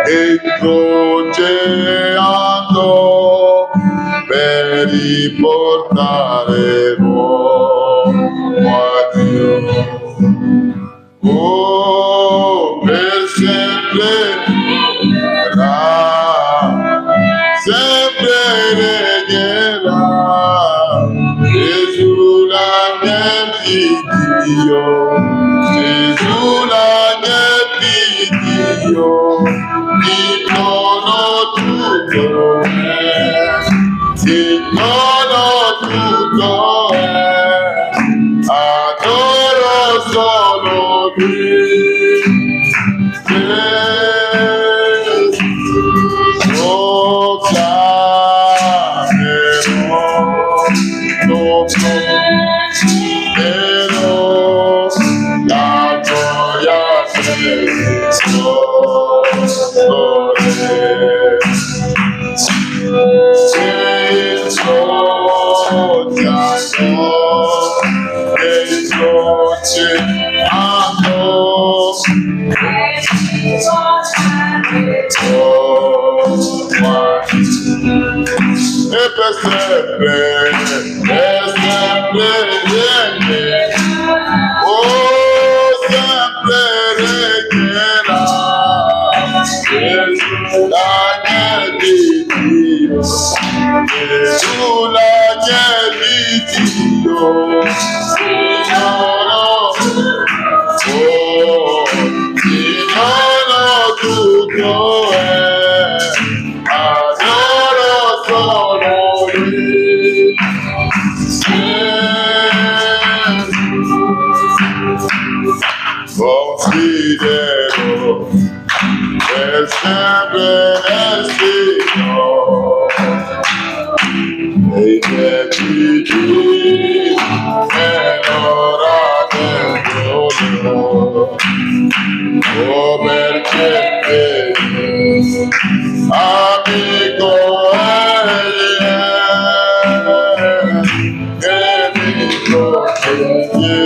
e croceando per riportare l'uomo a Dio. Oh, per sempre regnerà Gesù l'agnello di Dio, Gesù l'agnello di Dio, dicono tutto è, adoro solo lui. La gioia e per sempre regnerà, oh sempre regnerà, Gesù l'agnello di Dio, Gesù l'agnello di Dio, dicono tutto è, adoro solo lui. Considero per sempre destino dei debiti e l'ora del giorno, oh perché amico egli è, che mi protegge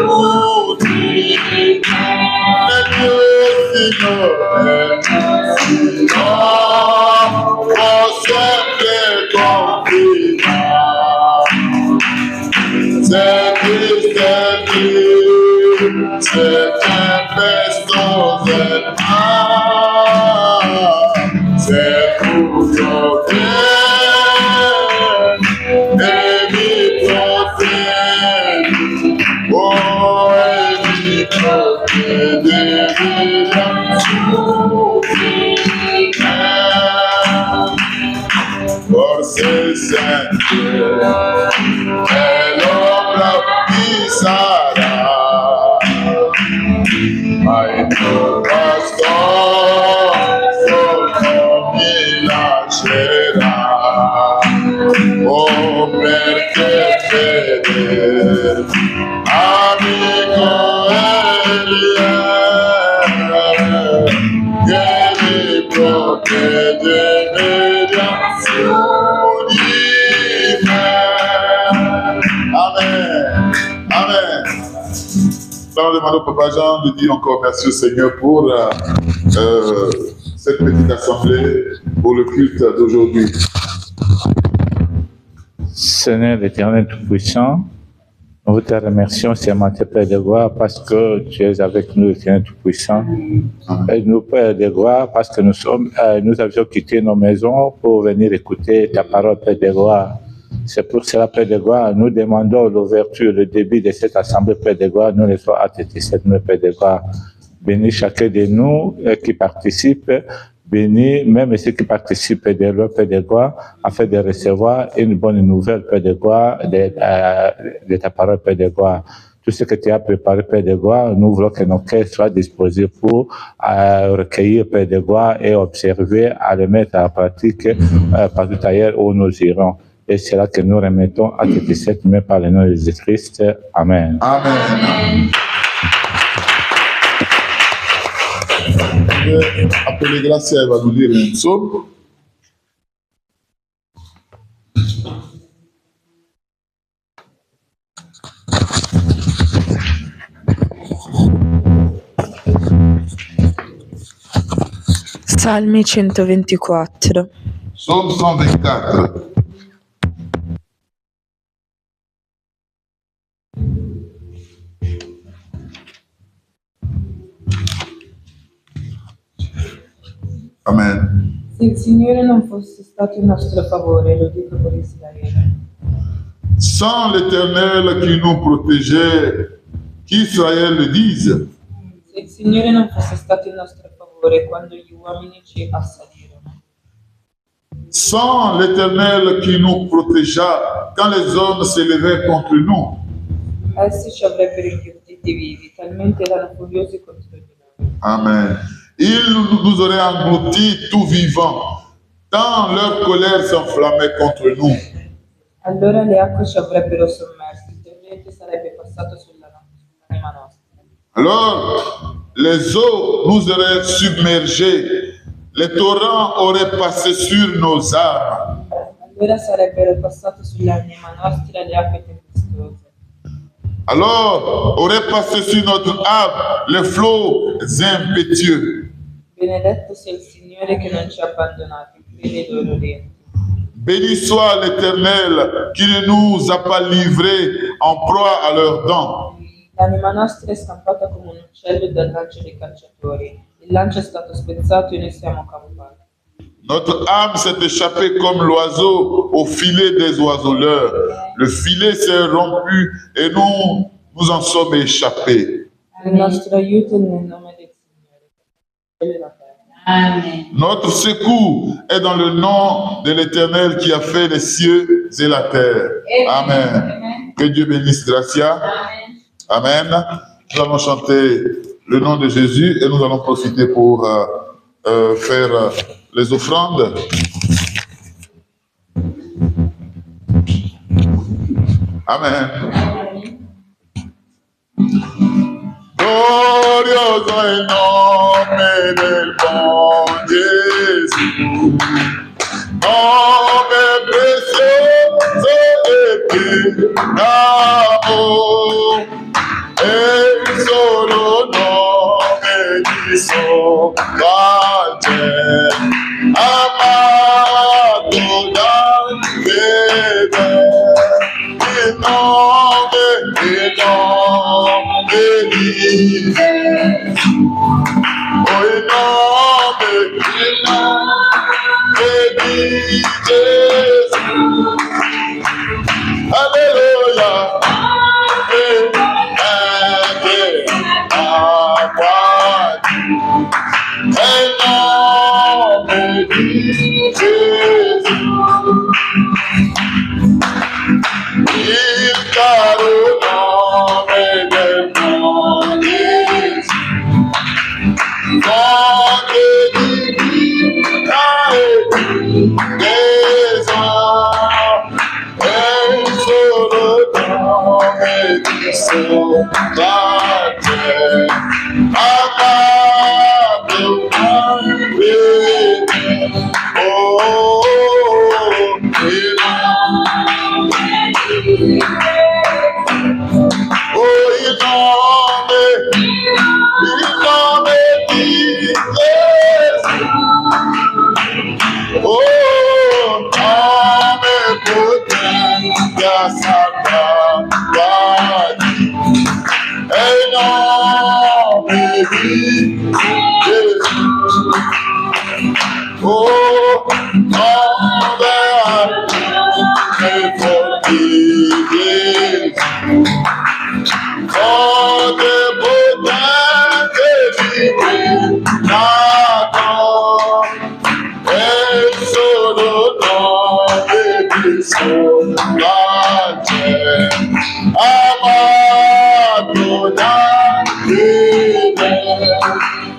tutti nel mio Signore, no, posso sempre confidare, se tempestose se buio e mi proteggi, oh, e mi proteggi da tutti, forse senti che l'ombra mi sarà, ma il tuo bastono non mi lascerà, oh perché fede, amico egli è, che mi protegge mediante di me. Amen. Amen. Alors, demande au Papa Jean de dire encore merci au Seigneur pour cette petite assemblée, pour le culte d'aujourd'hui. Seigneur l'Éternel Tout-Puissant, nous te remercions, Seigneur, Père de gloire, parce que tu es avec nous, Éternel Tout-Puissant. Et nous, Père de gloire, parce que nous avions quitté nos maisons pour venir écouter ta parole, Père de gloire. C'est pour cela, Père de gloire, nous demandons l'ouverture, le début de cette assemblée, Père de gloire. Nous les faisons attester cette nuit, Père de gloire. Bénis chacun de nous qui participe. Bénis même ceux qui participent de leur Père de gloire, afin de recevoir une bonne nouvelle, Père de gloire, de ta parole, Père de gloire. Tout ce que tu as préparé, Père de gloire, nous voulons que nos cœurs soient disposés pour recueillir, Père de gloire, et observer, à le mettre en pratique partout ailleurs où nous irons. Et c'est là que nous remettons à tes cette main par le nom de Jésus-Christ. Amen. Amen. Je vais appeler Gracia, elle va nous lire un psaume. Salmi 124. Psaume 124. Amen. Se il Signore non fosse stato in nostro favore, lo dico per Israele. Sans l'Éternel qui nous protégeait, qu'Israël le dise. Se il Signore non fosse stato in nostro favore quando gli uomini ci assalirono. Sans l'Éternel qui nous protégea quand les hommes s'élevaient contre nous. Essi ci avrebbero inghiottiti vivi, talmente erano furiosi contro di noi. Amen. Ils nous auraient engloutis tout vivant, tant leur colère s'enflammait contre nous. Allora le acque ci avrebbero sommersi, il torrente sarebbe passato sull'anima nostra. Alors, les eaux nous auraient submergés, les torrents auraient passé sur nos âmes. Allora sarebbero passate sull'anima nostra le acque tempestose. Alors, auraient passé sur notre âme les flots impétueux. Benedetto sia il Signore che non ci ha abbandonati, fede ai loro denti. Béni soit l'Éternel qui ne nous a pas livrés en proie à leurs dents. L'anima nostra è scampata come un uccello dal lancio dei cacciatori. Il lancio è stato spezzato e noi siamo campati. Notre âme s'est échappée comme l'oiseau au filet des oiseleurs. Le filet s'est rompu et nous en sommes échappés. Il nostro aiuto è nel nome del Signore. Quello è la terra. Amen. Notre secours est dans le nom de l'Éternel qui a fait les cieux et la terre. Amen. Que Dieu bénisse Gracia. Amen. Nous allons chanter le nom de Jésus et nous allons profiter pour faire les offrandes. Amen. Glorioso è il nome del buon Gesù, nome prezioso e pieno d'amore, è il solo nome di Salvatore, amato dal fedele, il nome di Gesù, oh il nome di Gesù, alleluia, è il nome di Gesù, il caro nome del buon Gesù, fonte di vita e di tesoro, è il solo nome di Salvatore, amato dal fedele, oh, il nome di Gesù, oh, nome potente a salvare, è il nome di Gesù, oh, nome forte di Gesù, forte potente di nato, è il solo nome di Salvatore, amato dal fedele,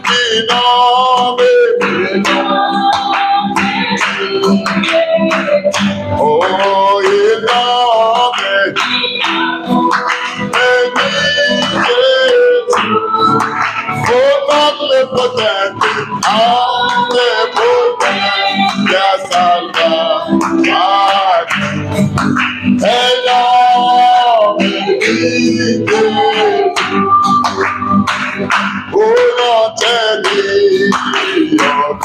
il nome oh il nome di Gesù, oh potente, potente a salvare, è il nome di Gesù, oh non c'è Dio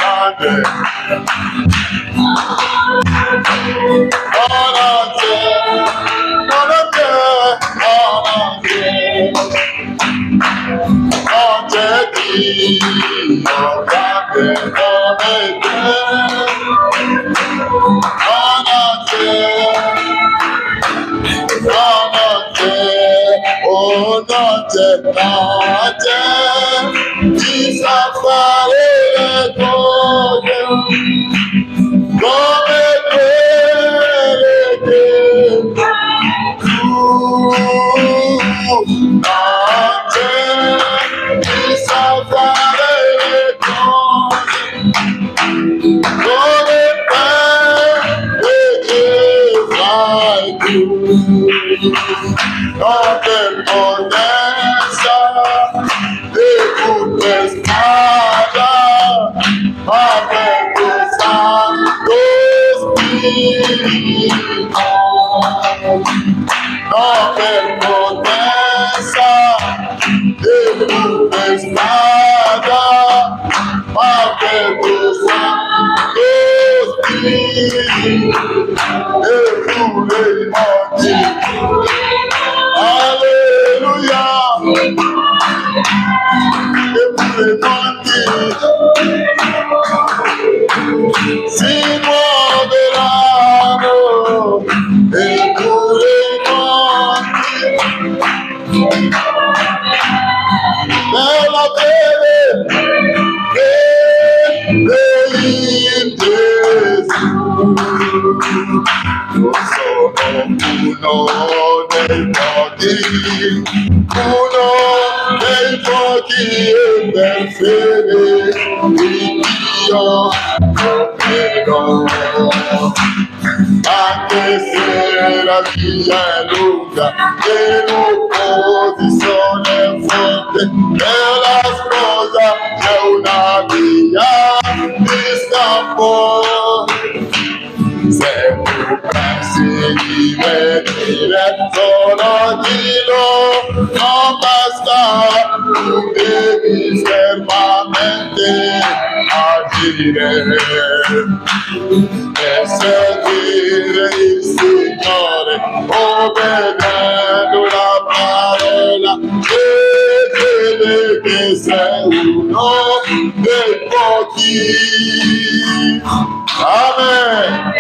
Amen.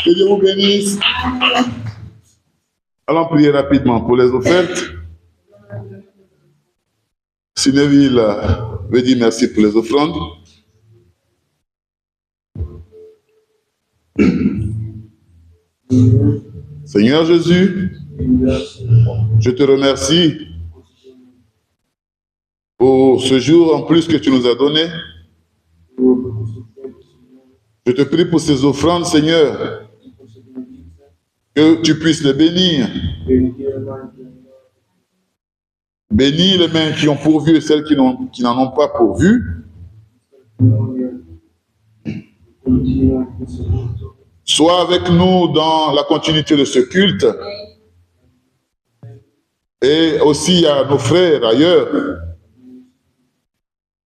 Que Dieu vous bénisse. Allons prier rapidement pour les offertes. Sineville veut dire merci pour les offrandes. Seigneur Jésus, je te remercie pour ce jour en plus que tu nous as donné. Je te prie pour ces offrandes, Seigneur, que tu puisses les bénir. Bénis les mains qui ont pourvu et celles qui n'en ont pas pourvu. Sois avec nous dans la continuité de ce culte et aussi à nos frères ailleurs.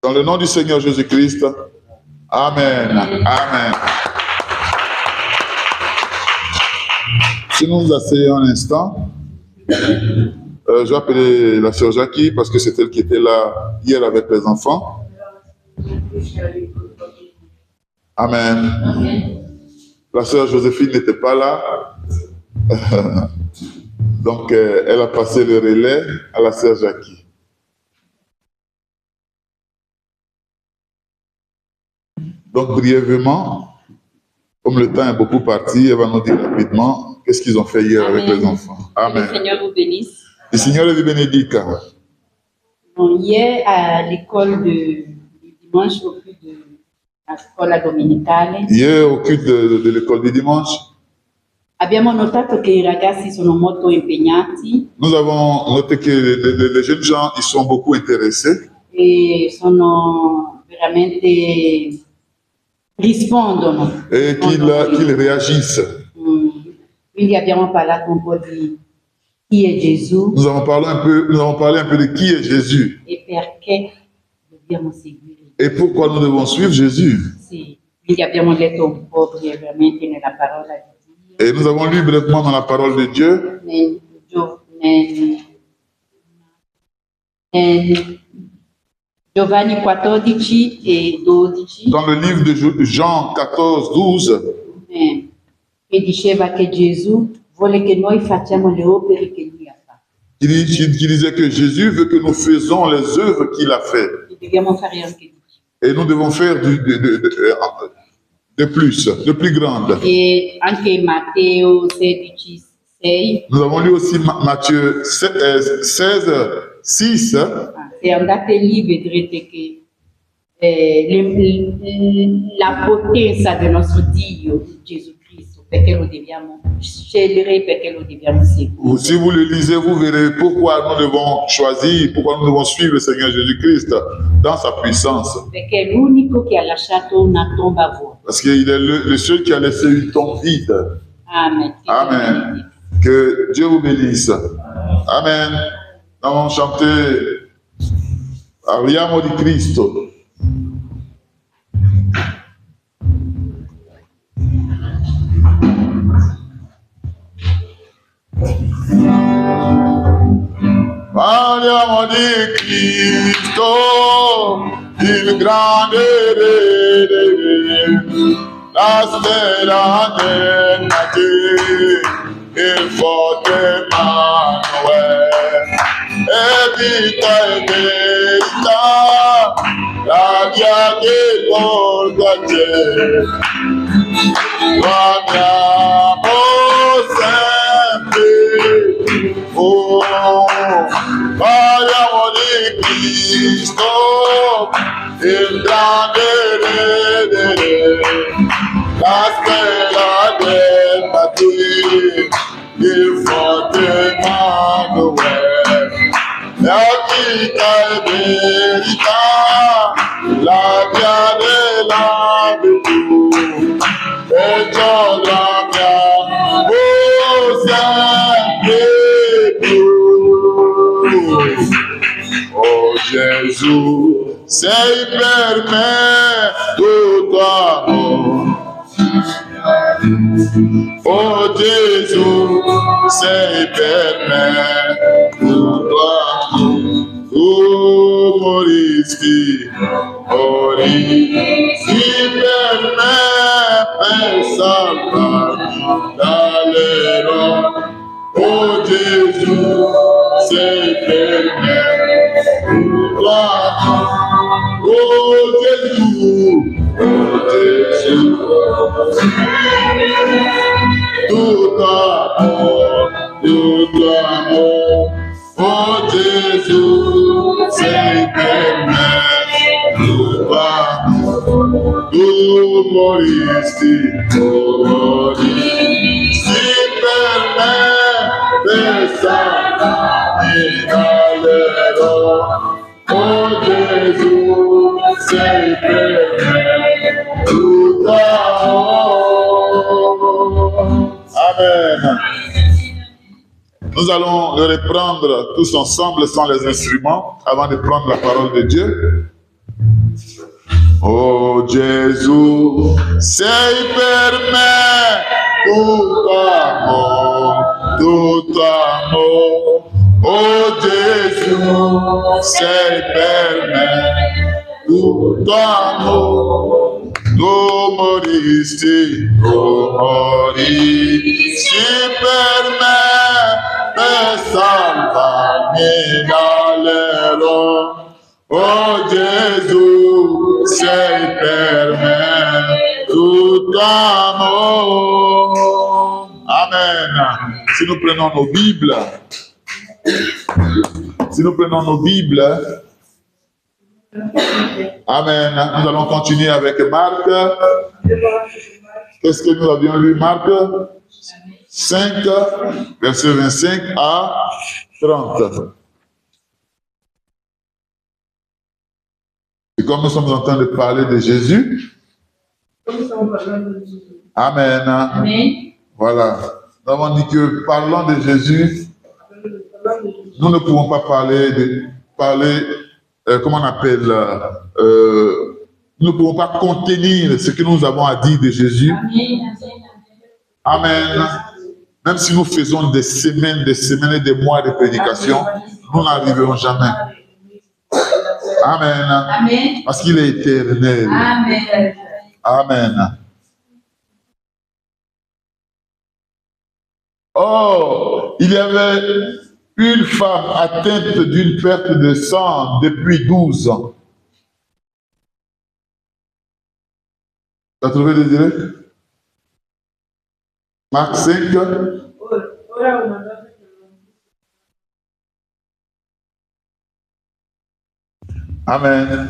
Dans le nom du Seigneur Jésus-Christ. Amen. Amen. Si nous nous asseyons un instant, je vais appeler la sœur Jackie parce que c'est elle qui était là hier avec les enfants. Amen. La sœur Joséphine n'était pas là. Donc, elle a passé le relais à la sœur Jackie. Donc, brièvement, comme le temps est beaucoup parti, elle va nous dire rapidement qu'est-ce qu'ils ont fait hier avec les enfants. Amen. Que le Seigneur vous bénisse. Le Seigneur vous bénédica. Hier, à l'école du dimanche, au culte de la scuola domenicale, Hier, au culte de l'école du dimanche, abbiamo notato che i ragazzi sono molto impegnati nous avons noté que les jeunes gens, ils sont beaucoup intéressés e sono veramente rispondono. et qu'ils réagissent. Quindi abbiamo parlato un po' di chi è Gesù Nous avons parlé un peu de qui est Jésus e perché dobbiamo seguire. Et pourquoi nous devons suivre Jésus? Sì, quindi abbiamo letto un po' brevemente nella parola di Dio. Et nous avons lu brièvement dans la parole de Dieu. Giovanni 14 e 12. Dans le livre de Jean 14, 12. Che diceva che Gesù vuole che noi facciamo le opere che lui ha fatto. Qui disait que Jésus veut que nous faisons les œuvres qu'il a fait. Dobbiamo fare anche di più. Et nous devons faire de plus grande. Et anche Matteo 16, 6. Nous avons lu aussi Matthieu 16, 6. Se andate lì vedrete che la potenza del nostro Dio, Gesù Cristo, perché lo dobbiamo scegliere, perché lo dobbiamo seguire. Si vous le lisez, vous verrez pourquoi nous devons choisir, pourquoi nous devons suivre le Seigneur Jésus-Christ dans sa puissance. Perché è l'unico che ha lasciato una tomba vuota. Parce qu'il est le seul qui a laissé une tombe vide. Amen. Amen. Que Dieu vous bénisse. Amen. Nous allons chanter Parliamo di Cristo. Parliamo di Cristo, il grande Re, la stella del mattino, il forte Emanuele, e verità, la via che porta a te. Lo amiamo sempre, oh, parliamo di Cristo, il grande Re, la stella del mattino, il forte Emanuele. La vita è verità, la via della virtù, perciò l'amiamo sempre più. Oh Gesù, sei per me tutto amore. Oh Gesù, sei per me tutto amore. Tu moristi per me, per salvarmi dall'errore. Oh Gesù, sei per me tutto amore. Oh Gesù, tutto amore, oh Gesù, sei per me, tutto amore, tu moristi per me, per salvarmi dall'errore, oh Gesù, sei per me, tutto amore. Amen. Nous allons le reprendre tous ensemble sans les instruments avant de prendre la parole de Dieu. Oh Gesù, sei per me tutto amore, tutto amore. Oh Gesù, sei per me tutto amore. Tu moristi per me, per salvarmi dall'errore. Oh Gesù, sei per me tutto amore. Amen. Si nous prenons nos Bibles, Amen. Nous allons continuer avec Marc. Qu'est-ce que nous avions lu, Marc 5, verset 25 à 30. Et comme nous sommes en train de parler de Jésus, Amen. Amen. Voilà. Nous avons dit que parlant de Jésus, nous ne pouvons pas parler comment on appelle, nous ne pouvons pas contenir ce que nous avons à dire de Jésus. Amen. Même si nous faisons des semaines et des mois de prédication, nous n'arriverons jamais. Amen. Parce qu'il est éternel. Amen. Oh, il y avait une femme atteinte d'une perte de sang depuis 12 ans. Tu as trouvé le direct? Marc 5. Amen.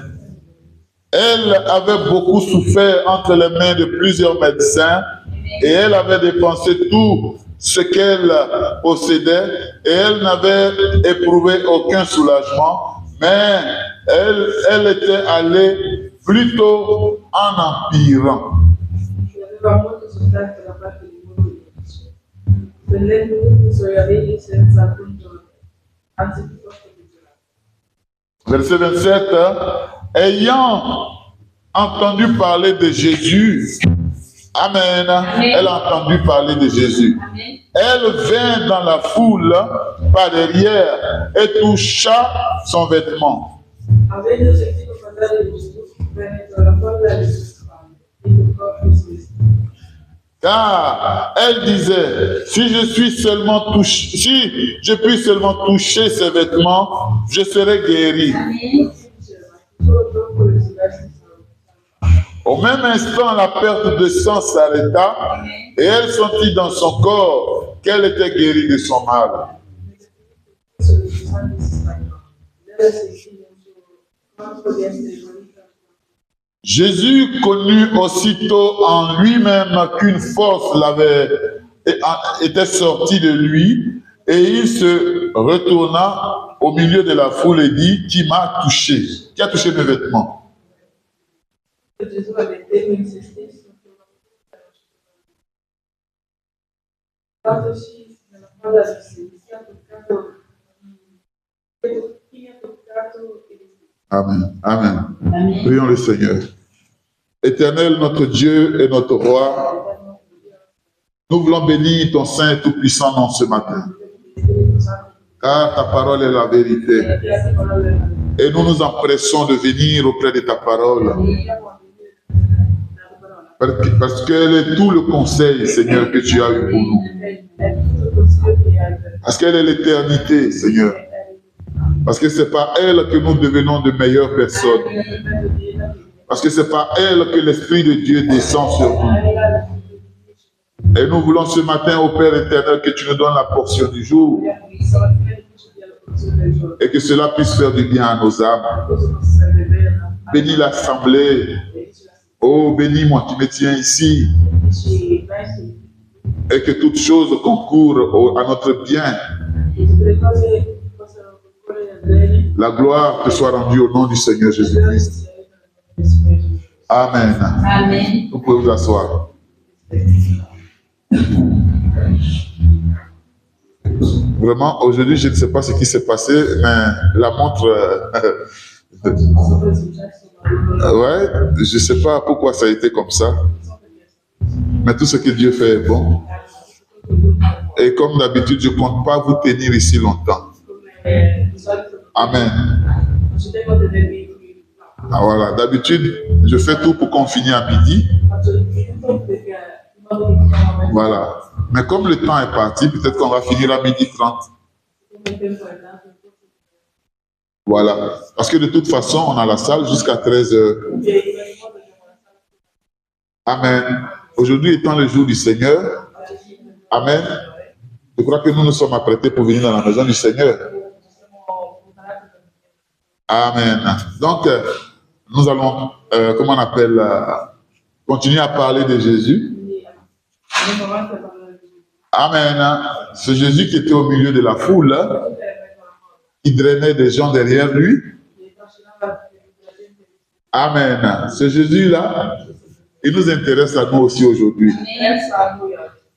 Elle avait beaucoup souffert entre les mains de plusieurs médecins et elle avait dépensé tout ce qu'elle possédait et elle n'avait éprouvé aucun soulagement, mais elle était allée plutôt en empirant. Verset 27, ayant entendu parler de Jésus, Amen. Elle a entendu parler de Jésus. Elle vint dans la foule par derrière et toucha son vêtement. Car elle disait, si je puis seulement toucher ses vêtements, je serai guérie. Au même instant, la perte de sang s'arrêta et elle sentit dans son corps qu'elle était guérie de son mal. Jésus connut aussitôt en lui-même qu'une force était sortie de lui et il se retourna au milieu de la foule et dit, qui m'a touché? Qui a touché mes vêtements? Amen. Amen. Prions le Seigneur. Éternel, notre Dieu et notre Roi, nous voulons bénir ton Saint et Tout-Puissant nom ce matin. Car ta parole est la vérité. Et nous nous empressons de venir auprès de ta parole. Parce qu'elle est tout le conseil, Seigneur, que tu as eu pour nous. Parce qu'elle est l'éternité, Seigneur. Parce que c'est par elle que nous devenons de meilleures personnes. Parce que c'est par elle que l'Esprit de Dieu descend sur nous. Et nous voulons ce matin, au Père éternel, que tu nous donnes la portion du jour. Et que cela puisse faire du bien à nos âmes. Bénis l'assemblée. Oh, bénis-moi, tu me tiens ici. Et que toutes choses concourent à notre bien. La gloire te soit rendue au nom du Seigneur Jésus-Christ. Amen. Amen. Vous pouvez vous asseoir. Vraiment, aujourd'hui, je ne sais pas ce qui s'est passé, mais la montre... ouais, je ne sais pas pourquoi ça a été comme ça. Mais tout ce que Dieu fait est bon. Et comme d'habitude, je ne compte pas vous tenir ici longtemps. Amen. Ah, voilà, d'habitude, je fais tout pour qu'on finisse à midi. Voilà. Mais comme le temps est parti, peut-être qu'on va finir à 12h30. Voilà. Parce que de toute façon, on a la salle jusqu'à 13h. Amen. Aujourd'hui étant le jour du Seigneur. Amen. Je crois que nous nous sommes apprêtés pour venir dans la maison du Seigneur. Amen. Donc, nous allons, comment on appelle, continuer à parler de Jésus. Amen. C'est Jésus qui était au milieu de la foule, qui drainait des gens derrière lui. Amen. Ce Jésus-là, il nous intéresse à nous aussi aujourd'hui.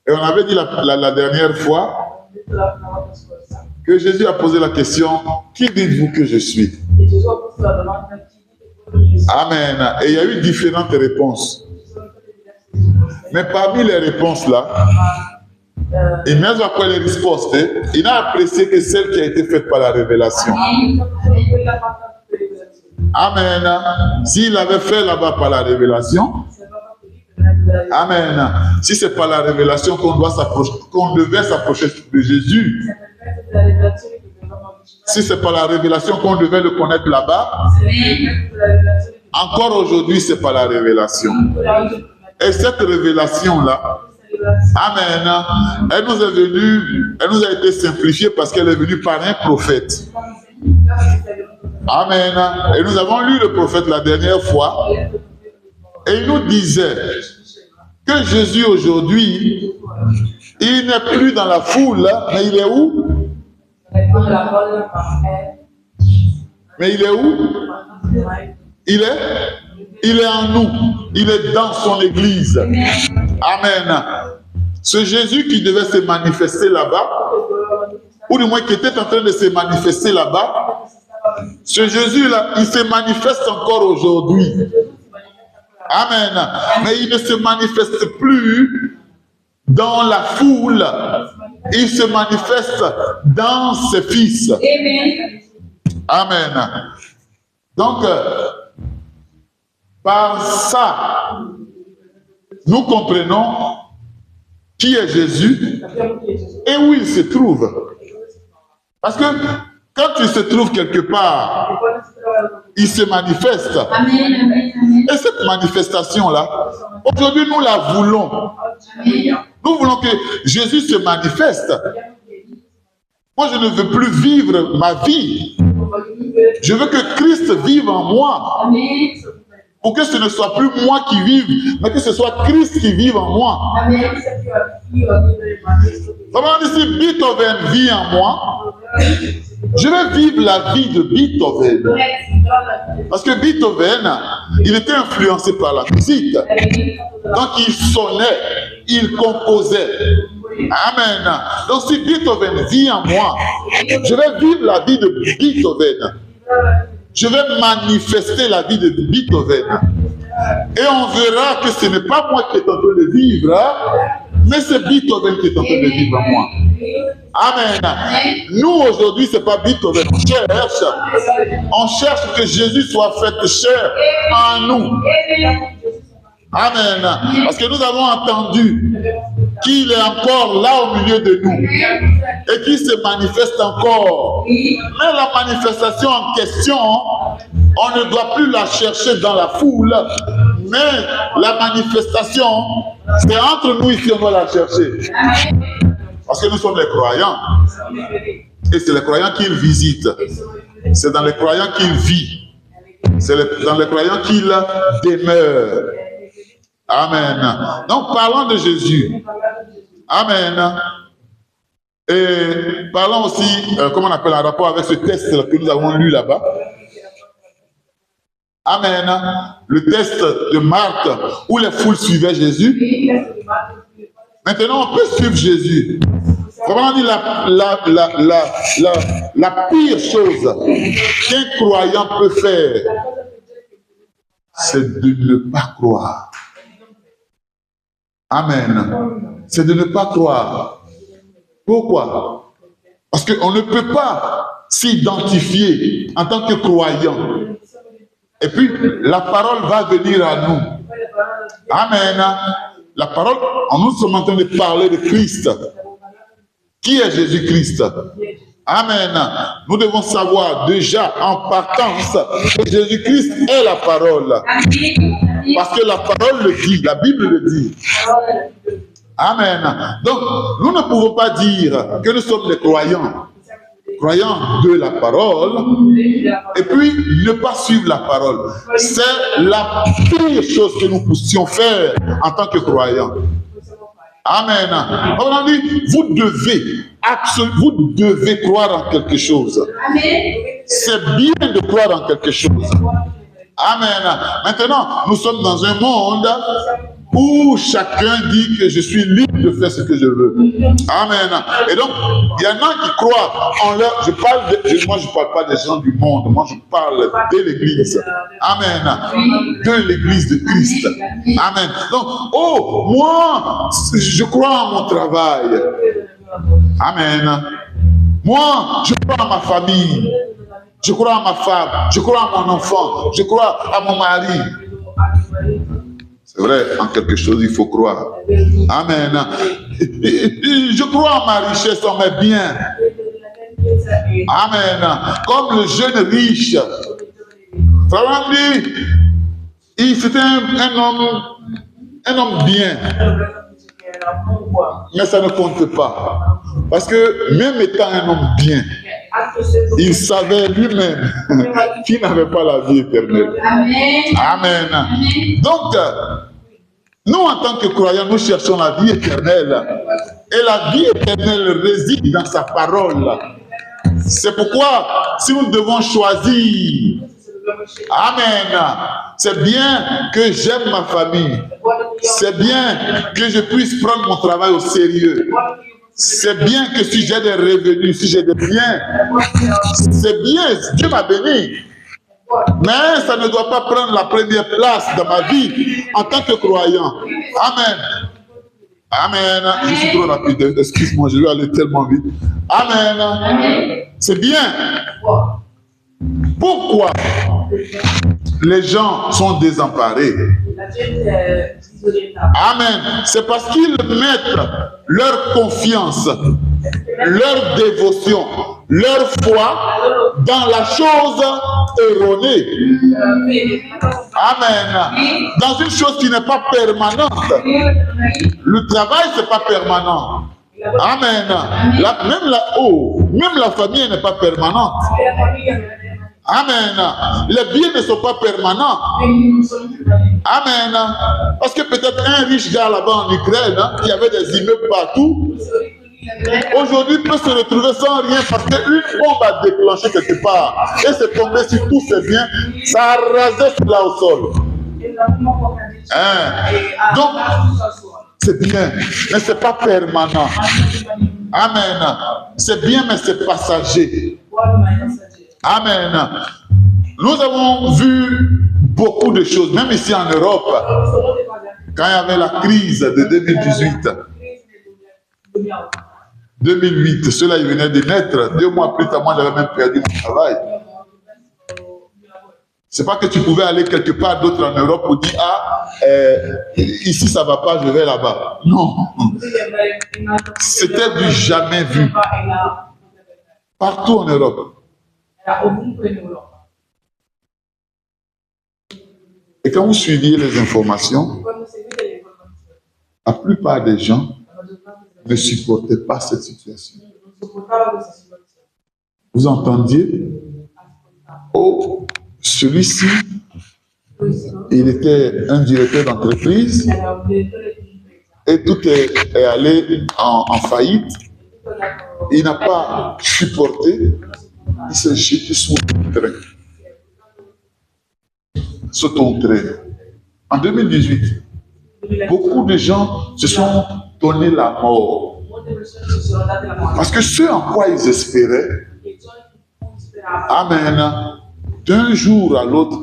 Et on avait dit la dernière fois que Jésus a posé la question, qui dites-vous que je suis? Amen. Et il y a eu différentes réponses. Mais parmi les réponses là, et même après les réponses, il n'a apprécié que celle qui a été faite par la révélation. Amen. S'il avait fait là-bas par la révélation, amen. Si c'est par la révélation qu'on devait s'approcher de Jésus, si c'est par la révélation qu'on devait le connaître là-bas, encore aujourd'hui, c'est par la révélation. Et cette révélation-là, amen, elle nous est venue, elle nous a été simplifiée parce qu'elle est venue par un prophète. Amen. Et nous avons lu le prophète la dernière fois, et il nous disait que Jésus aujourd'hui, il n'est plus dans la foule, mais il est où? Mais il est où? Il est en nous. Il est dans son église. Amen. Ce Jésus qui devait se manifester là-bas, ou du moins qui était en train de se manifester là-bas, ce Jésus-là, il se manifeste encore aujourd'hui. Amen. Mais il ne se manifeste plus dans la foule. Il se manifeste dans ses fils. Amen. Donc, par ça, nous comprenons qui est Jésus et où il se trouve. Parce que quand il se trouve quelque part, il se manifeste. Et cette manifestation-là, aujourd'hui nous la voulons. Nous voulons que Jésus se manifeste. Moi, je ne veux plus vivre ma vie. Je veux que Christ vive en moi. Pour que ce ne soit plus moi qui vive, mais que ce soit Christ qui vive en moi. Comment on dit si Beethoven vit en moi, je vais vivre la vie de Beethoven. Parce que Beethoven, il était influencé par la musique. Donc il sonnait, il composait. Amen. Donc si Beethoven vit en moi, je vais vivre la vie de Beethoven. Je vais manifester la vie de Beethoven. Et on verra que ce n'est pas moi qui est en train de vivre, mais c'est Beethoven qui est en train de vivre en moi. Amen. Nous, aujourd'hui, ce n'est pas Beethoven. On cherche que Jésus soit fait chair en nous. Amen. Parce que nous avons entendu qu'il est encore là au milieu de nous et qu'il se manifeste encore. Mais la manifestation en question, on ne doit plus la chercher dans la foule, mais la manifestation, c'est entre nous ici, on doit la chercher. Parce que nous sommes les croyants. Et c'est les croyants qu'il visite. C'est dans les croyants qu'il vit. C'est dans les croyants qu'il demeure. Amen. Donc, parlons de Jésus. Amen. Et parlons aussi, comment on appelle, en rapport avec ce test que nous avons lu là-bas. Amen. Le test de Marthe, où les foules suivaient Jésus. Maintenant, on peut suivre Jésus. Comment on dit la pire chose qu'un croyant peut faire, c'est de ne pas croire. Amen. C'est de ne pas croire. Pourquoi? Parce qu'on ne peut pas s'identifier en tant que croyant. Et puis, la parole va venir à nous. Amen. La parole, nous sommes en train de parler de Christ. Qui est Jésus-Christ? Amen. Nous devons savoir déjà en partance que Jésus-Christ est la parole. Parce que la parole le dit, la Bible le dit. Amen. Donc, nous ne pouvons pas dire que nous sommes des croyants de la parole, et puis ne pas suivre la parole. C'est la pire chose que nous puissions faire en tant que croyants. Amen. On a dit, vous devez croire en quelque chose. C'est bien de croire en quelque chose. Amen. Maintenant, nous sommes dans un monde où chacun dit que je suis libre de faire ce que je veux. Amen. Et donc, il y en a qui croient en leur... moi, je ne parle pas des gens du monde. Moi, je parle de l'Église. Amen. De l'Église de Christ. Amen. Donc, oh, moi, je crois en mon travail. Amen. Moi, je crois en ma famille. Je crois en ma femme. Je crois en mon enfant. Je crois à mon mari. C'est vrai, en quelque chose, il faut croire. Amen. Je crois en ma richesse, en mes biens. Amen. Comme le jeune riche. C'était un homme bien. Mais ça ne compte pas. Parce que même étant un homme bien, il savait lui-même qu'il n'avait pas la vie éternelle. Amen. Donc, nous en tant que croyants, nous cherchons la vie éternelle. Et la vie éternelle réside dans sa parole. C'est pourquoi, si nous devons choisir, amen, c'est bien que j'aime ma famille. C'est bien que je puisse prendre mon travail au sérieux. C'est bien que si j'ai des revenus, si j'ai des biens, c'est bien, Dieu m'a béni. Mais ça ne doit pas prendre la première place dans ma vie en tant que croyant. Amen. Amen. Je suis trop rapide, excuse-moi, je vais aller tellement vite. Amen. C'est bien. Pourquoi les gens sont désemparés? Amen. C'est parce qu'ils mettent leur confiance, leur dévotion, leur foi dans la chose erronée. Amen. Dans une chose qui n'est pas permanente. Le travail, ce n'est pas permanent. Amen. Même la famille n'est pas permanente. Amen. Les biens ne sont pas permanents. Amen. Parce que peut-être un riche gars là-bas en Ukraine, qui avait des immeubles partout, aujourd'hui peut se retrouver sans rien parce qu'une bombe a déclenché quelque part et c'est tombé sur tous ses biens, ça a rasé cela au sol. Donc, c'est bien, mais ce n'est pas permanent. Amen. C'est bien, mais c'est passager. Amen. Nous avons vu beaucoup de choses, même ici en Europe, quand il y avait la crise de 2008, ceux-là, ils venaient de naître. 2 mois plus tard, moi, j'avais même perdu mon travail. C'est pas que tu pouvais aller quelque part d'autre en Europe pour dire, ici ça va pas, je vais là-bas. Non. C'était du jamais vu. Partout en Europe. Et quand vous suiviez les informations, la plupart des gens ne supportaient pas cette situation. Vous entendiez? Oh, celui-ci, il était un directeur d'entreprise et tout est allé en faillite. Il n'a pas supporté. Il s'est jeté sous ton train. Sous ton train. En 2018, beaucoup de gens se sont donné la mort. Parce que ce en quoi ils espéraient, amen, d'un jour à l'autre,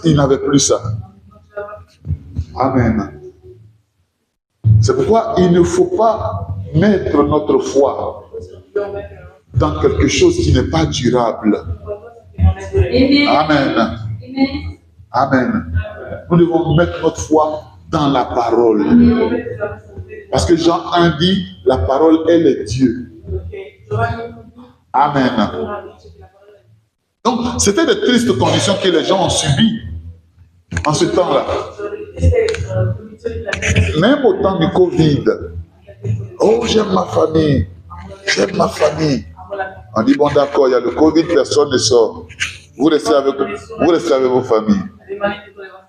ils n'avaient plus ça. Amen. C'est pourquoi il ne faut pas mettre notre foi dans quelque chose qui n'est pas durable. Amen. Amen. Nous devons mettre notre foi dans la parole. Parce que Jean 1 dit, la parole, elle est Dieu. Amen. Donc, c'était de tristes conditions que les gens ont subies en ce temps-là. Même au temps du Covid. Oh, j'aime ma famille. J'aime ma famille. On dit, bon d'accord, il y a le Covid, personne ne sort. Vous restez avec vos familles.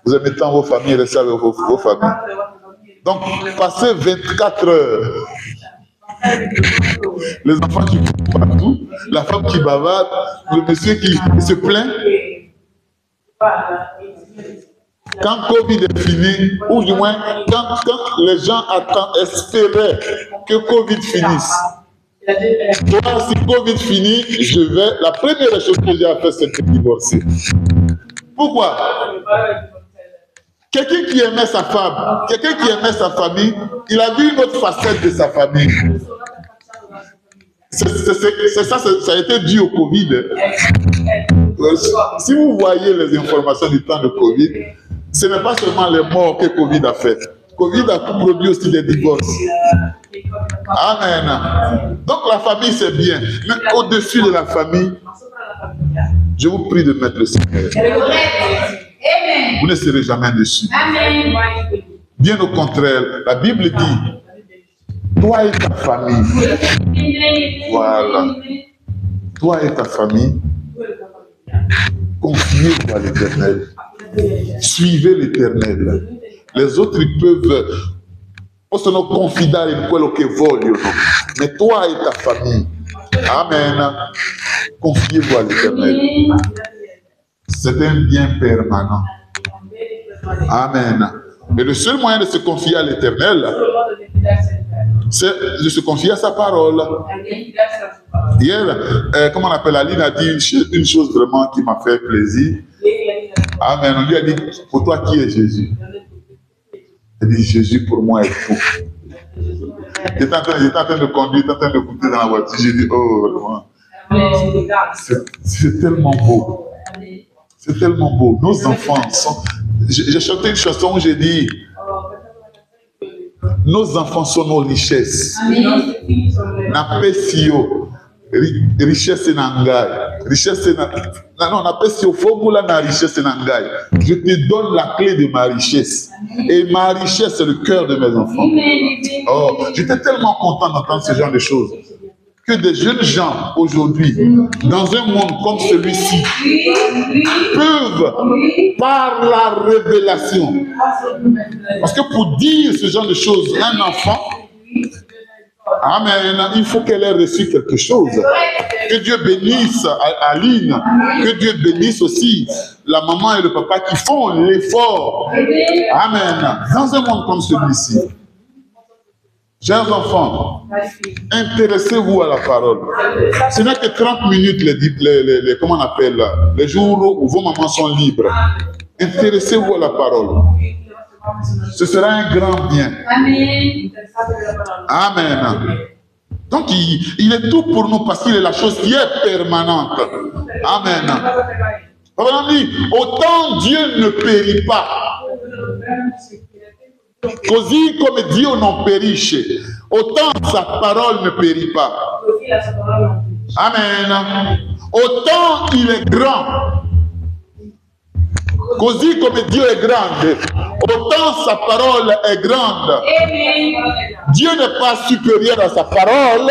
Vous aimez tant vos familles, restez avec vos familles. Donc, passez 24 heures. Les enfants qui courent partout, la femme qui bavarde, le monsieur qui se plaint. Quand Covid est fini, ou du moins quand les gens espéraient que Covid finisse. Toi, si Covid finit, la première chose que j'ai à faire, c'est de divorcer. Pourquoi? Quelqu'un qui aimait sa femme, quelqu'un qui aimait sa famille, il a vu une autre facette de sa famille. C'est ça, ça a été dû au Covid. Si vous voyez les informations du temps de Covid, ce n'est pas seulement les morts que Covid a fait. Covid a produit aussi des divorces. Amen. Donc la famille, c'est bien. Mais au-dessus de la famille, je vous prie de mettre le Seigneur. Vous ne serez jamais dessus. Bien au contraire, la Bible dit, toi et ta famille, voilà, toi et ta famille, confiez-vous à l'Éternel. Suivez l'Éternel. Les autres, ils peuvent possono confidare in quello che vogliono, mais toi et ta famille, amen, confiez-vous à l'Éternel. C'est un bien permanent. Amen. Et le seul moyen de se confier à l'Éternel, c'est de se confier à sa parole. Hier, comment on appelle, Aline a dit une chose vraiment qui m'a fait plaisir. Amen. On lui a dit, pour toi, qui est Jésus? Elle dit, Jésus pour moi est tout. J'étais en train de conduire, j'étais en train d'écouter dans la voiture. J'ai dit, oh, c'est tellement beau. C'est tellement beau. Nos enfants sont... J'ai chanté une chanson où j'ai dit, nos enfants sont nos richesses. Napesio, richesse nangai. Richesse non, napesio formula na richesse nangai. Je te donne la clé de ma richesse. Et ma richesse, c'est le cœur de mes enfants. Oh, j'étais tellement content d'entendre ce genre de choses. Que des jeunes gens aujourd'hui, dans un monde comme celui-ci, peuvent, par la révélation, parce que pour dire ce genre de choses, un enfant, amen, il faut qu'elle ait reçu quelque chose. Que Dieu bénisse Aline, que Dieu bénisse aussi la maman et le papa qui font l'effort. Amen. Dans un monde comme celui-ci, chers enfants, intéressez-vous à la parole. Ce n'est que 30 minutes, comment on appelle, les jours où vos mamans sont libres. Intéressez-vous à la parole. Ce sera un grand bien. Amen. Donc, il est tout pour nous parce qu'il est la chose qui est permanente. Amen. On dit, autant Dieu ne périt pas. Così come Dio non perisce, autant sa parole ne périt pas. Amen. Autant il est grand, così come Dio è grande, autant sa parole est grande. Dieu n'est pas supérieur à sa parole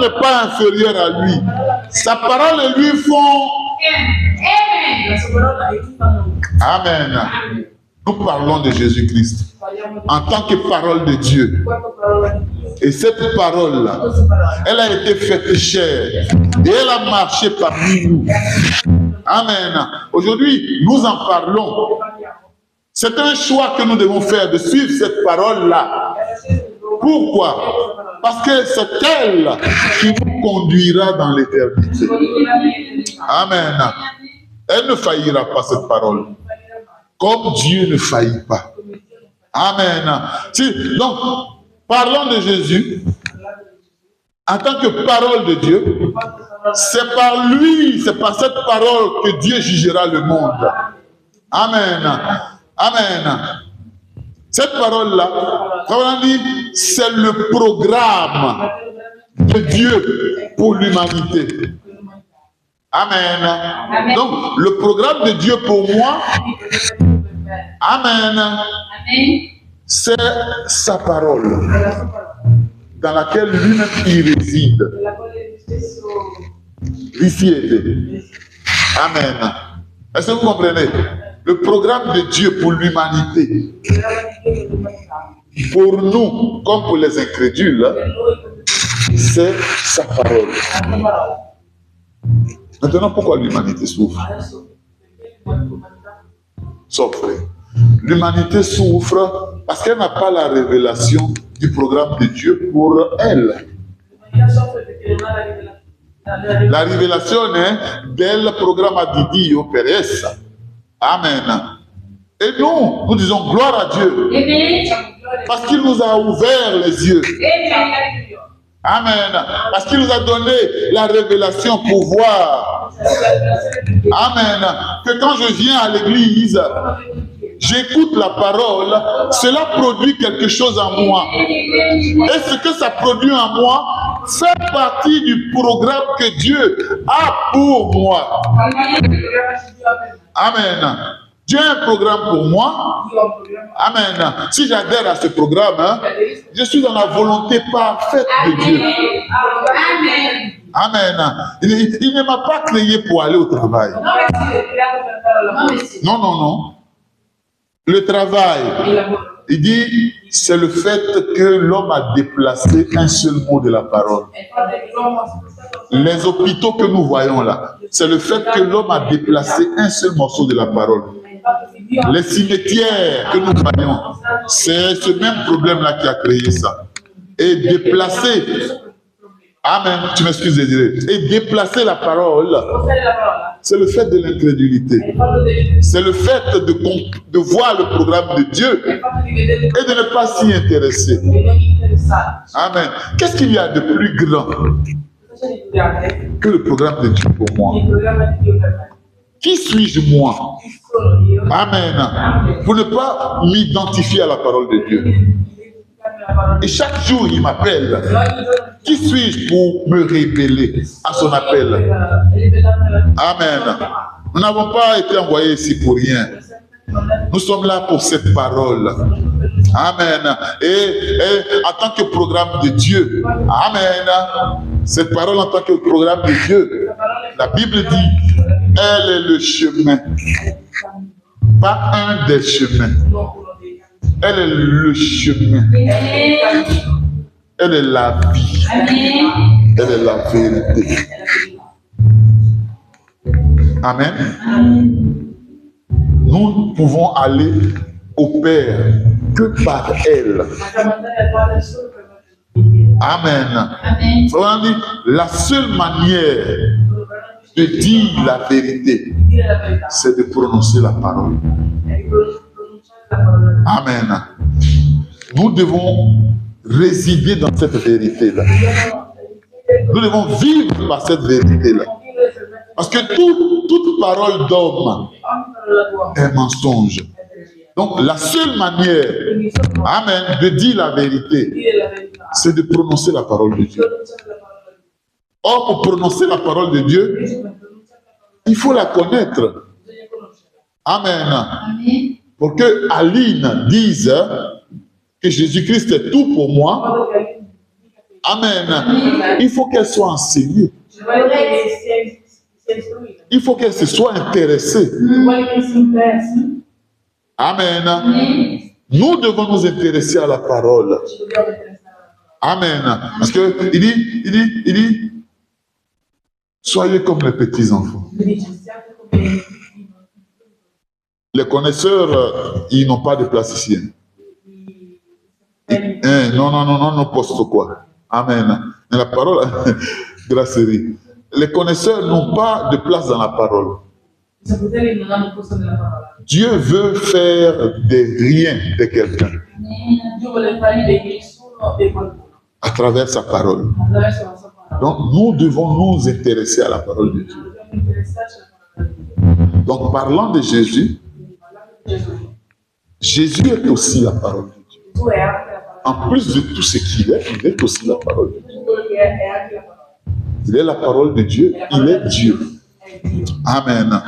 n'est pas inférieure à lui. Sa parole et lui font. Amen. Nous parlons de Jésus-Christ en tant que parole de Dieu. Et cette parole-là, elle a été faite chair et elle a marché parmi nous. Amen. Aujourd'hui, nous en parlons. C'est un choix que nous devons faire de suivre cette parole-là. Pourquoi? Parce que c'est elle qui nous conduira dans l'éternité. Amen. Elle ne faillira pas, cette parole. Comme Dieu ne faillit pas. Amen. Donc, parlons de Jésus en tant que parole de Dieu. C'est par lui, c'est par cette parole que Dieu jugera le monde. Amen. Amen. Cette parole-là, on dit, c'est le programme de Dieu pour l'humanité. Amen. Donc, le programme de Dieu pour moi, amen, c'est sa parole, dans laquelle lui-même il réside. Amen. Est-ce que vous comprenez? Le programme de Dieu pour l'humanité, pour nous, comme pour les incrédules, c'est sa parole. Maintenant, pourquoi l'humanité souffre? souffre. L'humanité souffre parce qu'elle n'a pas la révélation du programme de Dieu pour elle. La révélation del programma di Dio per essa. Amen. Et nous disons gloire à Dieu. Parce qu'il nous a ouvert les yeux. Amen. Parce qu'il nous a donné la révélation pour voir. Amen. Que quand je viens à l'église, j'écoute la parole, cela produit quelque chose en moi. Et ce que ça produit en moi fait partie du programme que Dieu a pour moi. Amen. Dieu a un programme pour moi. Amen. Si j'adhère à ce programme, je suis dans la volonté parfaite de Dieu. Amen. Il ne m'a pas créé pour aller au travail. Non, non, non. Le travail, il dit, c'est le fait que l'homme a déplacé un seul mot de la parole. Les hôpitaux que nous voyons là, c'est le fait que l'homme a déplacé un seul morceau de la parole. Les cimetières que nous voyons, c'est ce même problème-là qui a créé ça. Et déplacer, amen, tu m'excuses Désiré, et déplacer la parole, c'est le fait de l'incrédulité. C'est le fait de voir le programme de Dieu et de ne pas s'y intéresser. Amen. Qu'est-ce qu'il y a de plus grand que le programme de Dieu pour moi? Qui suis-je moi? Amen. Pour ne pas m'identifier à la parole de Dieu. Et chaque jour, il m'appelle. Qui suis-je pour me révéler à son appel? Amen. Nous n'avons pas été envoyés ici pour rien. Nous sommes là pour cette parole. Amen. Et en tant que programme de Dieu. Amen. Cette parole en tant que programme de Dieu. La Bible dit, elle est le chemin. Pas un des chemins. Elle est le chemin. Elle est la vie. Elle est la vérité. Amen. Nous pouvons aller au Père que par elle. Amen. On dit, la seule manière de dire la vérité, c'est de prononcer la parole. Amen. Nous devons résider dans cette vérité-là. Nous devons vivre par cette vérité-là. Parce que toute parole d'homme est mensonge. Donc la seule manière, amen, de dire la vérité, c'est de prononcer la parole de Dieu. Or, pour prononcer la parole de Dieu, il faut la connaître. Amen. Pour que Aline dise que Jésus-Christ est tout pour moi, amen, il faut qu'elle soit enseignée. Il faut qu'elle se soit intéressée. Amen. Nous devons nous intéresser à la parole. Amen. Parce que il dit, soyez comme les petits enfants. Les connaisseurs, ils n'ont pas de place ici. Non, n'importe quoi. Amen. Mais la parole, grâcerie. Les connaisseurs n'ont pas de place dans la parole. Dieu veut faire des riens de quelqu'un à travers sa parole. Donc, nous devons nous intéresser à la parole de Dieu. Donc, parlant de Jésus, Jésus est aussi la parole de Dieu. En plus de tout ce qu'il est, il est aussi la parole de Dieu. Il est la parole de Dieu, il est Dieu. Amen.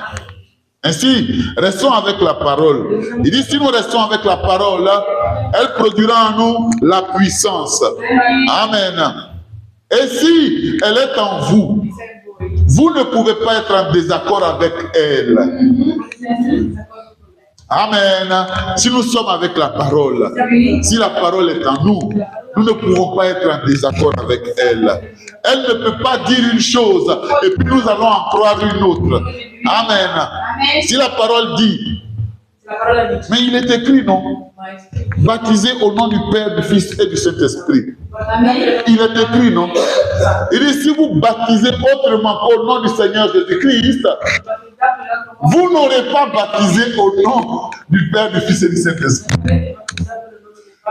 Ainsi, restons avec la parole. Il dit, si nous restons avec la parole, elle produira en nous la puissance. Amen. Et si elle est en vous, vous ne pouvez pas être en désaccord avec elle. Amen. Si nous sommes avec la parole, si la parole est en nous, nous ne pouvons pas être en désaccord avec elle. Elle ne peut pas dire une chose et puis nous allons en croire une autre. Amen. Si la parole dit La parola dice, Mais il est écrit, non? ma è scritto. Baptisé au nom du Père, du Fils et du Saint-Esprit. Amen. Il est écrit, non? Il dit, si vous baptisez autrement qu'au nom du Seigneur Jésus-Christ, vous n'aurez pas baptisé au nom du Père, du Fils et du Saint-Esprit.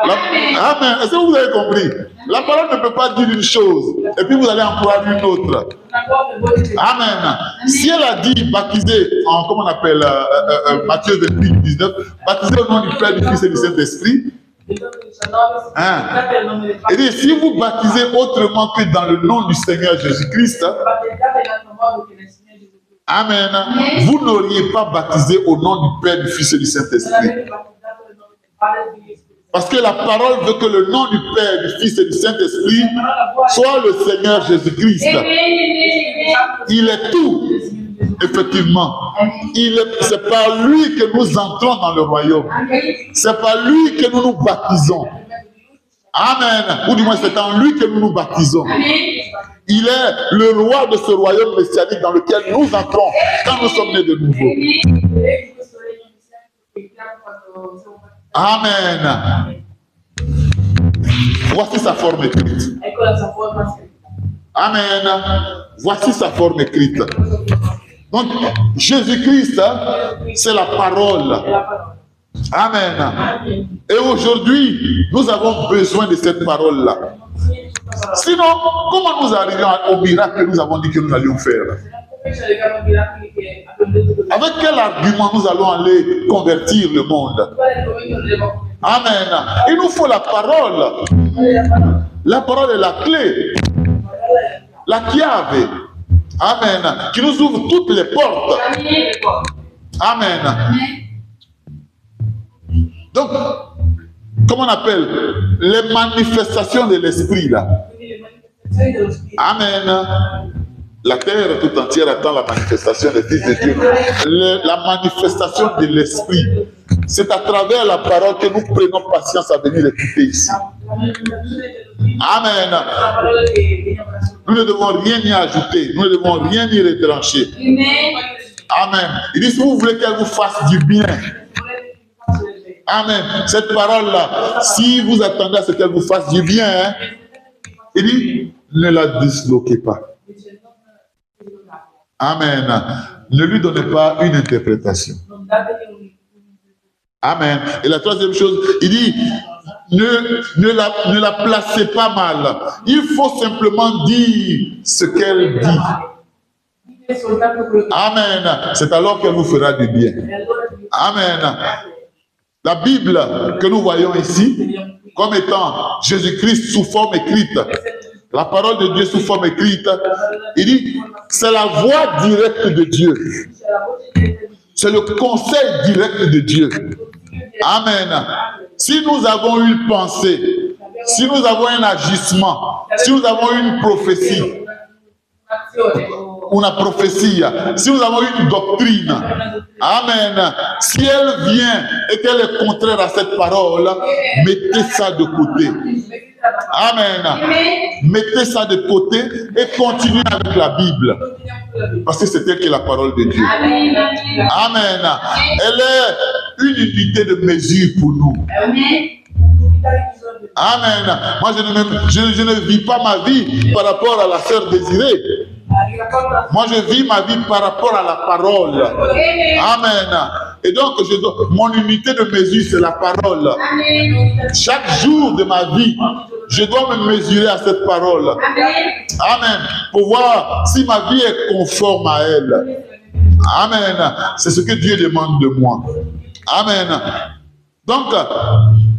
Amen. Est-ce que vous avez compris? La parole ne peut pas dire une chose et puis vous allez employer une autre. Amen. Si elle a dit baptiser en, comment on appelle, Matthieu 28, 19, baptiser au nom du Père, du Fils et du Saint-Esprit. Hein? Et dit, si vous baptisez autrement que dans le nom du Seigneur Jésus-Christ, amen, vous n'auriez pas baptisé au nom du Père, du Fils et du Saint-Esprit. Parce que la parole veut que le nom du Père, du Fils et du Saint-Esprit soit le Seigneur Jésus-Christ. Il est tout, effectivement. C'est par lui que nous entrons dans le royaume. C'est par lui que nous nous baptisons. Amen. Ou du moins, c'est en lui que nous nous baptisons. Il est le roi de ce royaume messianique dans lequel nous entrons quand nous sommes nés de nouveau. Amen. Voici sa forme écrite. Amen. Voici sa forme écrite. Donc, Jésus-Christ, c'est la parole. Amen. Et aujourd'hui, nous avons besoin de cette parole-là. Sinon, comment nous arrivons au miracle que nous avons dit que nous allions faire? Avec quel argument nous allons aller convertir le monde? Amen. Il nous faut la parole. La parole est la clé, la chiave. Amen. Qui nous ouvre toutes les portes. Amen. Donc, comment on appelle les manifestations de l'esprit là? Amen. La terre tout entière attend la manifestation des fils de Dieu. La manifestation de l'esprit. C'est à travers la parole que nous prenons patience à venir écouter ici. Amen. Nous ne devons rien y ajouter. Nous ne devons rien y retrancher. Amen. Il dit, si vous voulez qu'elle vous fasse du bien. Amen. Cette parole-là, si vous attendez à ce qu'elle vous fasse du bien, hein, il dit, ne la disloquez pas. Amen. Ne lui donnez pas une interprétation. Amen. Et la troisième chose, il dit, ne la placez pas mal. Il faut simplement dire ce qu'elle dit. Amen. C'est alors qu'elle vous fera du bien. Amen. La Bible que nous voyons ici, comme étant Jésus-Christ sous forme écrite, la parole de Dieu sous forme écrite, il dit, c'est la voix directe de Dieu. C'est le conseil direct de Dieu. Amen. Si nous avons une pensée, si nous avons un agissement, si nous avons une prophétie, una prophétie, si nous avons une doctrine, amen, si elle vient et qu'elle est contraire à cette parole, mettez ça de côté. Amen. Mettez ça de côté et continuez avec la Bible. Parce que c'est elle qui est la parole de Dieu. Amen. Elle est une unité de mesure pour nous. Amen. Moi, je ne vis pas ma vie par rapport à la sœur désirée. Moi, je vis ma vie par rapport à la parole. Amen. Et donc, mon unité de mesure, c'est la parole. Chaque jour de ma vie, je dois me mesurer à cette parole. Amen. Pour voir si ma vie est conforme à elle. Amen. C'est ce que Dieu demande de moi. Amen. Donc,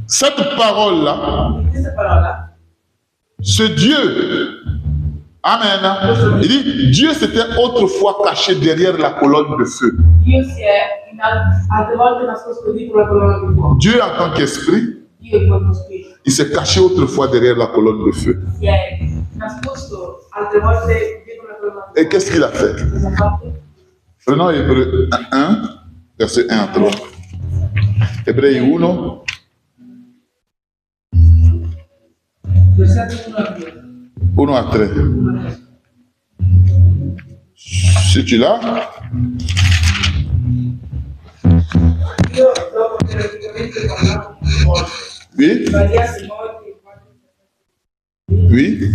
cette parole-là, ce Dieu, amen, il dit, Dieu s'était autrefois caché derrière la colonne de feu. Dieu en tant qu'esprit, il s'est caché autrefois derrière la colonne de feu. Et qu'est-ce qu'il a fait? Prenons Hébreu 1, verset 1 à 3. Hébreu 1. Uno a 3. Si tu l'as. Oui. Oui.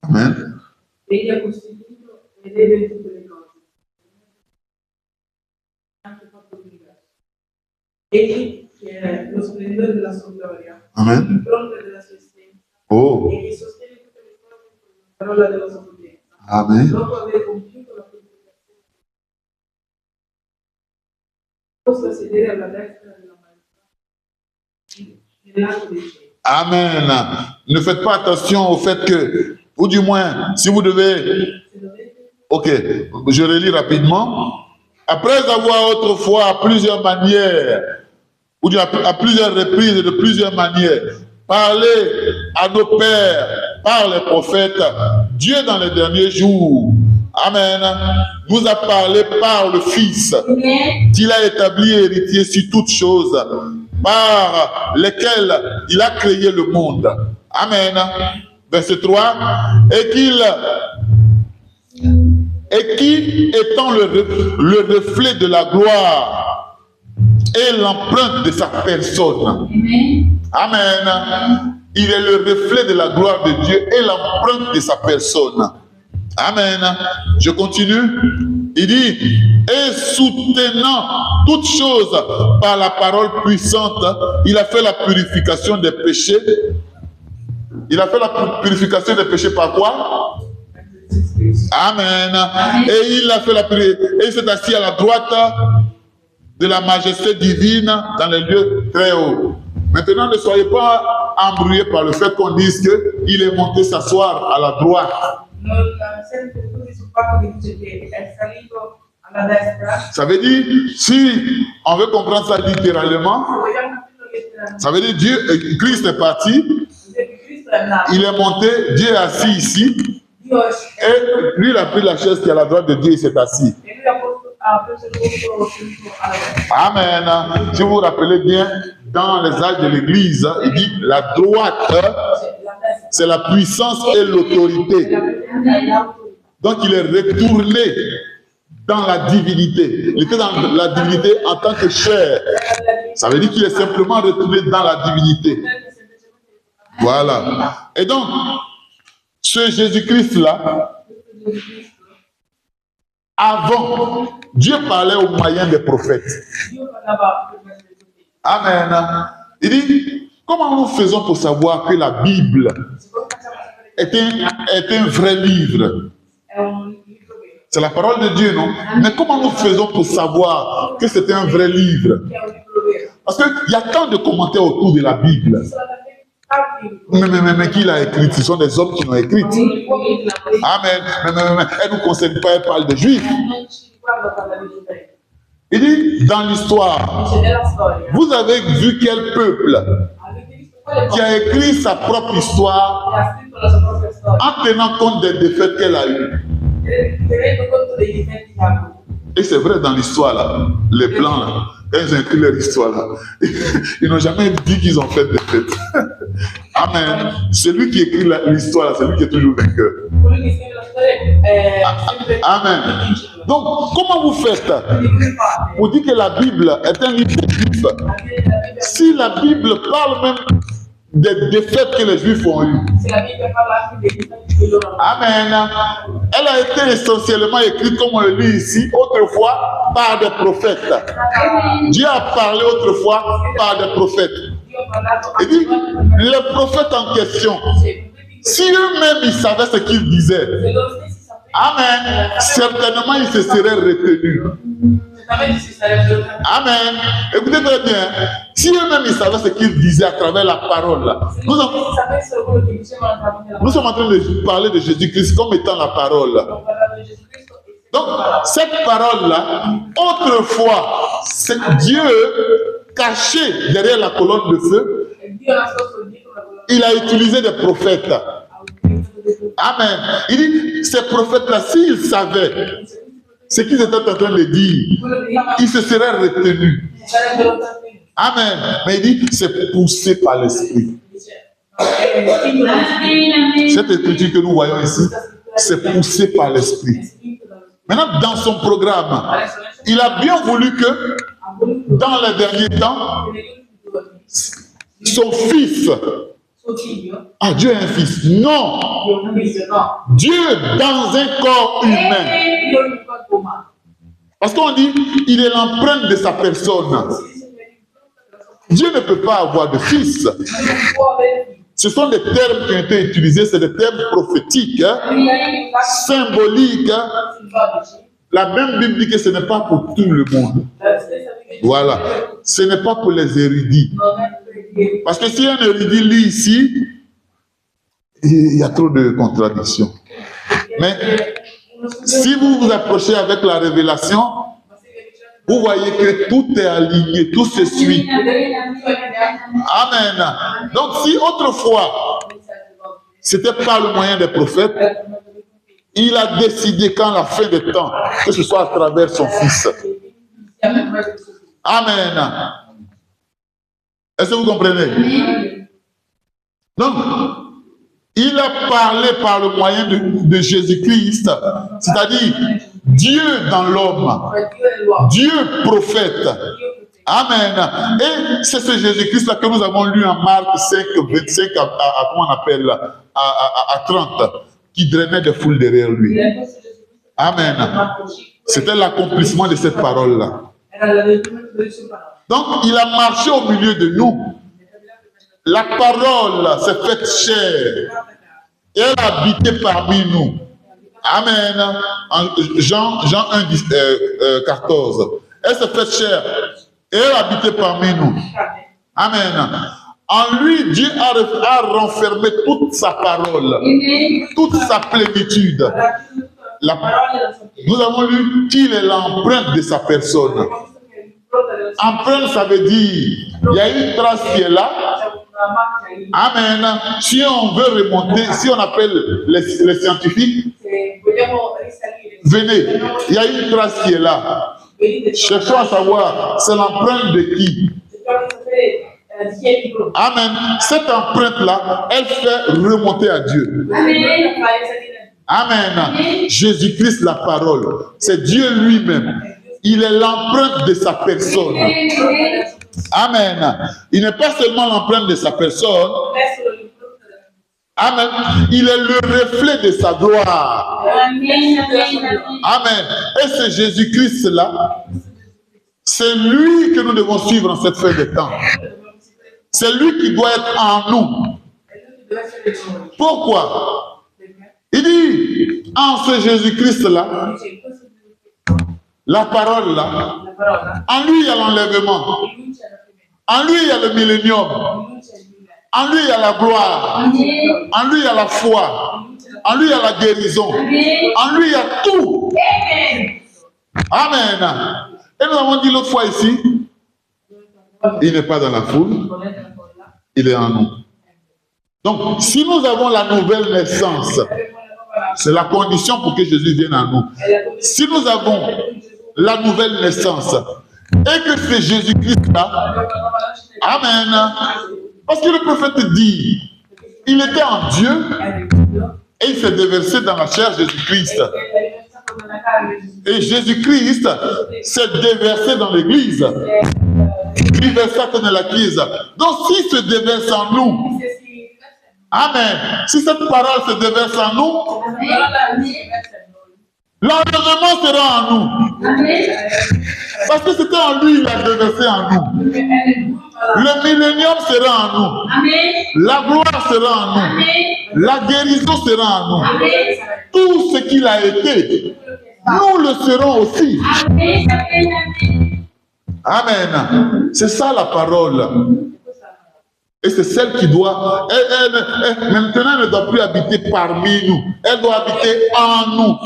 Amen. Egli che è lo splendore della sua gloria, Amen. il fronte della sua esistenza, Oh. e che sostiene tutte le cose con la parola della sua potenza. Amen. Dopo aver compiuto la purificazione, posto a sedere alla destra della maestà, nell'alto dei cieli. Amen. Ne faites pas attention au fait que, ou du moins, si vous devez... Ok, je relis rapidement. Après avoir autrefois à plusieurs manières, ou à plusieurs reprises et de plusieurs manières, parlé à nos pères par les prophètes, Dieu dans les derniers jours, Amen, nous a parlé par le Fils, qu'il a établi héritier sur toutes choses, par lesquelles il a créé le monde. Amen. Verset 3, et qui, étant le reflet de la gloire et l'empreinte de sa personne. Amen. Il est le reflet de la gloire de Dieu et l'empreinte de sa personne. Amen. Je continue. Il dit, et soutenant toutes choses par la parole puissante, il a fait la purification des péchés. Il a fait la purification des péchés par quoi? Amen. Et il a fait la prière. Et il s'est assis à la droite de la majesté divine dans les lieux très hauts. Maintenant, ne soyez pas embrouillés par le fait qu'on dise qu'il est monté s'asseoir à la droite. Ça veut dire, si on veut comprendre ça littéralement, ça veut dire Dieu, Christ est parti, il est monté, Dieu est assis ici. Et lui, il a pris la chaise qui est à la droite de Dieu et s'est assis. Amen. Si vous vous rappelez bien, dans les âges de l'Église, il dit la droite, c'est la puissance et l'autorité. Donc, il est retourné dans la divinité. Il était dans la divinité en tant que chair. Ça veut dire qu'il est simplement retourné dans la divinité. Voilà. Et donc, ce Jésus-Christ-là, avant, Dieu parlait au moyen des prophètes. Amen. Il dit, comment nous faisons pour savoir que la Bible est un vrai livre? C'est la parole de Dieu, non? Mais comment nous faisons pour savoir que c'est un vrai livre? Parce qu'il y a tant de commentaires autour de la Bible. Mais qui l'a écrit? Ce sont des hommes qui l'ont écrite. Amen. Mais elle ne nous concerne pas, elle parle des Juifs. Il dit, dans l'histoire, vous avez vu quel peuple qui a écrit sa propre histoire en tenant compte des défaites qu'elle a eues. Et c'est vrai dans l'histoire, là, les Blancs, là, quand ils ont écrit leur histoire, là, ils n'ont jamais dit qu'ils ont fait des fêtes. Amen. Celui qui écrit l'histoire, c'est lui qui est toujours vainqueur. Amen. Donc, comment vous faites pour dire que la Bible est un livre de Juifs? Si la Bible parle même des défaites que les Juifs ont eues. Amen. Elle a été essentiellement écrite, comme on le lit ici, autrefois par des prophètes. Dieu a parlé autrefois par des prophètes. Il dit, les prophètes en question, si eux-mêmes ils savaient ce qu'ils disaient, amen, certainement ils se seraient retenus. Amen. Écoutez très bien. Si eux-mêmes ils savaient ce qu'ils disaient à travers la parole, nous sommes en train de parler de Jésus-Christ comme étant la parole. Donc, cette parole-là, autrefois, c'est Dieu caché derrière la colonne de feu. Il a utilisé des prophètes. Amen. Il dit, ces prophètes-là, s'ils savaient ce qu'ils étaient en train de dire, ils se seraient retenus. Amen. Mais il dit, c'est poussé par l'esprit. Cette écriture que nous voyons ici, c'est poussé par l'esprit. Maintenant, dans son programme, il a bien voulu que, dans les derniers temps, son fils, ah, Dieu est un fils. Non. Dieu dans un corps humain. Parce qu'on dit, il est l'empreinte de sa personne. Dieu ne peut pas avoir de fils. Ce sont des termes qui ont été utilisés, c'est des termes prophétiques, hein, symboliques. Hein. La même Bible dit que ce n'est pas pour tout le monde. Voilà. Ce n'est pas pour les érudits. Parce que si un érudit lit ici, il y a trop de contradictions. Mais si vous vous approchez avec la révélation, vous voyez que tout est aligné, tout se suit. Amen. Donc si autrefois, c'était par le moyen des prophètes, il a décidé qu'en la fin des temps, que ce soit à travers son fils. Amen. Est-ce que vous comprenez? Donc, il a parlé par le moyen de Jésus-Christ, c'est-à-dire Dieu dans l'homme, Dieu prophète. Amen. Et c'est ce Jésus-Christ-là que nous avons lu en Marc 5, 25 à comment on appelle, à 30, qui drainait des foules derrière lui. Amen. C'était l'accomplissement de cette parole-là. Donc, il a marché au milieu de nous. La parole s'est faite chair. Et elle a habité parmi nous. Amen. Jean 1, 14. Elle s'est faite chair. Et elle a habité parmi nous. Amen. En lui, Dieu a renfermé toute sa parole, toute sa plénitude. Nous avons lu qu'il est l'empreinte de sa personne. Empreinte, ça veut dire, il y a une trace qui est là. Amen. Si on veut remonter, si on appelle les scientifiques, venez, il y a une trace qui est là. Cherchons à savoir, c'est l'empreinte de qui? Amen. Cette empreinte-là, elle fait remonter à Dieu. Amen. Jésus-Christ, la parole, c'est Dieu lui-même. Il est l'empreinte de sa personne. Amen. Il n'est pas seulement l'empreinte de sa personne. Amen. Il est le reflet de sa gloire. Amen. Et c'est Jésus-Christ-là, c'est lui que nous devons suivre en cette fin de temps. C'est lui qui doit être en nous. Pourquoi? Il dit, en ce Jésus-Christ-là, la parole là, en lui il y a l'enlèvement, en lui il y a le millénium, en lui il y a la gloire, en lui il y a la foi, en lui il y a la guérison, en lui il y a tout. Amen. Et nous avons dit l'autre fois ici, il n'est pas dans la foule, il est en nous. Donc si nous avons la nouvelle naissance, c'est la condition pour que Jésus vienne en nous. Si nous avons la nouvelle naissance et que c'est Jésus-Christ là, amen. Parce que le prophète dit, il était en Dieu et il s'est déversé dans la chair Jésus-Christ. Et Jésus-Christ s'est déversé dans l'église. Il versa dans l'église. Donc s'il se déverse en nous, amen. Si cette parole se déverse en nous, l'enlèvement sera en nous. Parce que c'était en lui, il a déversé en nous. Le millénium sera en nous. La gloire sera en nous. La guérison sera en nous. Tout ce qu'il a été, nous le serons aussi. Amen. C'est ça la parole. Et c'est celle qui doit, maintenant elle ne doit plus habiter parmi nous. Elle doit habiter en nous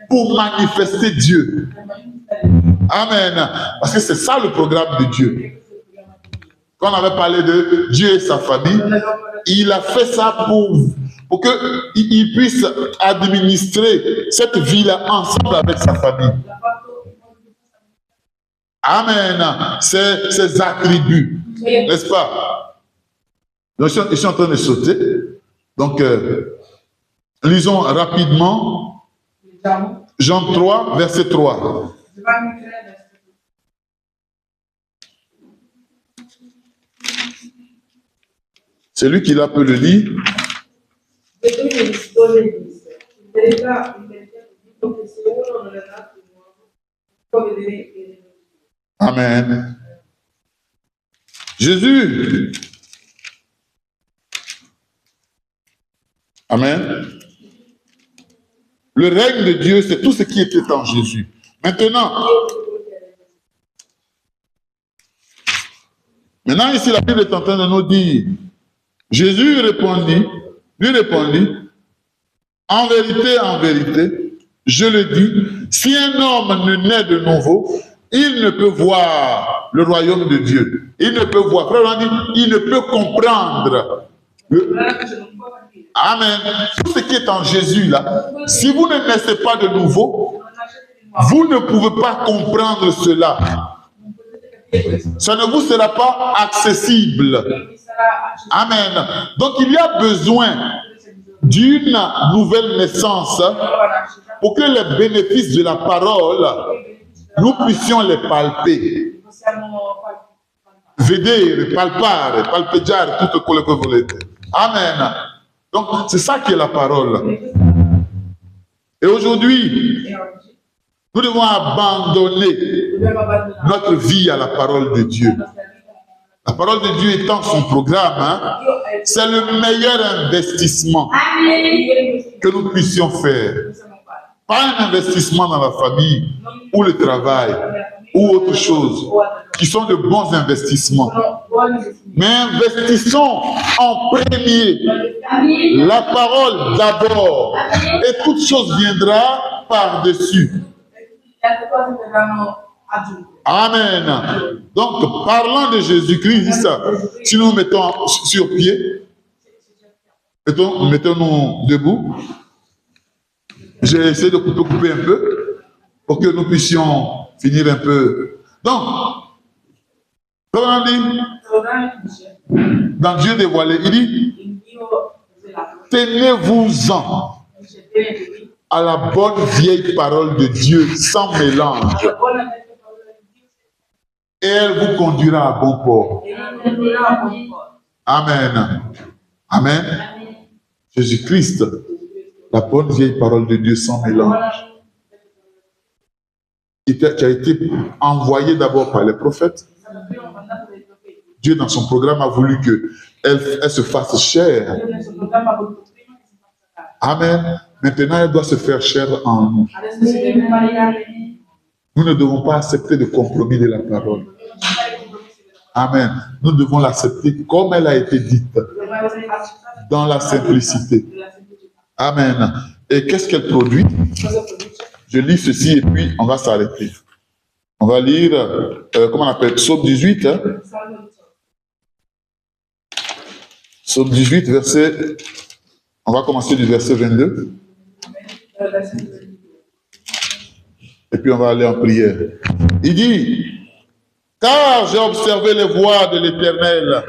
pour manifester Dieu. Amen. Parce que c'est ça le programme de Dieu. Quand on avait parlé de Dieu et sa famille, il a fait ça pour qu'il puisse administrer cette vie-là ensemble avec sa famille. Amen. Ses attributs. N'est-ce pas? Donc, je suis en train de sauter. Donc, lisons rapidement Jean 3, verset 3. Celui qui l'a peut le lire. Gesù gli rispose e disse, in verità ti dico che se uno non è nato di nuovo, può vedere il regno di Dio. Amen. Jésus. Amen. Le règne de Dieu, c'est tout ce qui était en Jésus. Maintenant, ici, la Bible est en train de nous dire, Jésus lui répondit, en vérité, je le dis, si un homme ne naît de nouveau, il ne peut voir le royaume de Dieu. Il ne peut voir. Frère, on dit, il ne peut comprendre. Amen. Tout ce qui est en Jésus, là, si vous ne naissez pas de nouveau, vous ne pouvez pas comprendre cela. Ça ne vous sera pas accessible. Amen. Donc, il y a besoin d'une nouvelle naissance pour que les bénéfices de la parole, nous puissions les palper. Vedere, palpare, palpeggiare, tutto quello che volete. Amen. Donc, c'est ça qui est la parole. Et aujourd'hui, nous devons abandonner notre vie à la parole de Dieu. La parole de Dieu étant son programme, c'est le meilleur investissement que nous puissions faire. Pas un investissement dans la famille ou le travail ou autre chose, qui sont de bons investissements. Mais investissons en premier la parole d'abord, et toute chose viendra par-dessus. Amen. Donc, parlant de Jésus-Christ, si nous mettons sur pied, mettons-nous debout. J'ai essayé de couper un peu pour que nous puissions finir un peu. Donc, dans Dieu dévoilé, il dit, tenez-vous-en à la bonne vieille parole de Dieu sans mélange. Et elle vous conduira à bon port. Amen. Amen. Jésus-Christ, la bonne vieille parole de Dieu sans mélange, qui a été envoyée d'abord par les prophètes. Dieu, dans son programme, a voulu qu'elle se fasse chair. Amen. Maintenant, elle doit se faire chair en nous. Nous ne devons pas accepter de compromis de la parole. Amen. Nous devons l'accepter comme elle a été dite, dans la simplicité. Amen. Et qu'est-ce qu'elle produit? Je lis ceci et puis on va s'arrêter. On va lire, comment on appelle, Psaume 18. Hein? Psaume 18, verset... On va commencer du verset 22. Et puis on va aller en prière. Il dit, car j'ai observé les voies de l'Éternel.